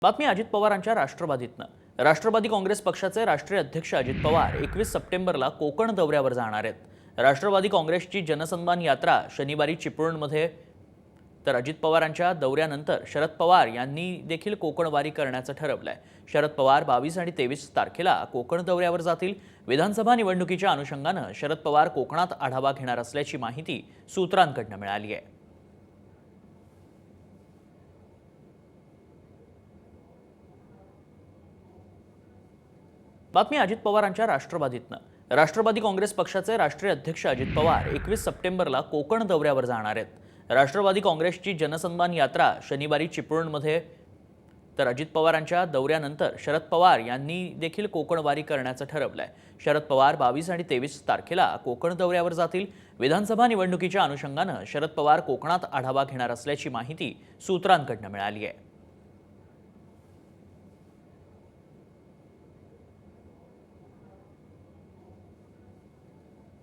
बातमी अजित पवारांच्या राष्ट्रवादीतनं। राष्ट्रवादी काँग्रेस पक्षाचे राष्ट्रीय अध्यक्ष अजित पवार 21 सप्टेंबरला कोकण दौऱ्यावर जाणार आहेत। राष्ट्रवादी काँग्रेसची जनसन्मान यात्रा शनिवारी चिपळूणमध्ये, तर अजित पवारांच्या दौऱ्यानंतर शरद पवार यांनी देखील कोकणवारी करण्याचं ठरवलंय। शरद पवार 22 आणि 23 तारखेला कोकण दौऱ्यावर जातील। विधानसभा निवडणुकीच्या अनुषंगानं शरद पवार कोकणात आढावा घेणार असल्याची माहिती सूत्रांकडून मिळाली आहे। बातमी अजित पवारांच्या राष्ट्रवादीतनं। राष्ट्रवादी काँग्रेस पक्षाचे राष्ट्रीय अध्यक्ष अजित पवार 21 सप्टेंबरला कोकण दौऱ्यावर जाणार आहेत। राष्ट्रवादी काँग्रेसची जनसन्मान यात्रा शनिवारी चिपळूणमध्ये, तर अजित पवारांच्या दौऱ्यानंतर शरद पवार यांनी देखील कोकणवारी करण्याचं ठरवलंय। शरद पवार 22 आणि 23 तारखेला कोकण दौऱ्यावर जातील। विधानसभा निवडणुकीच्या अनुषंगानं शरद पवार कोकणात आढावा घेणार असल्याची माहिती सूत्रांकडून मिळाली आहे।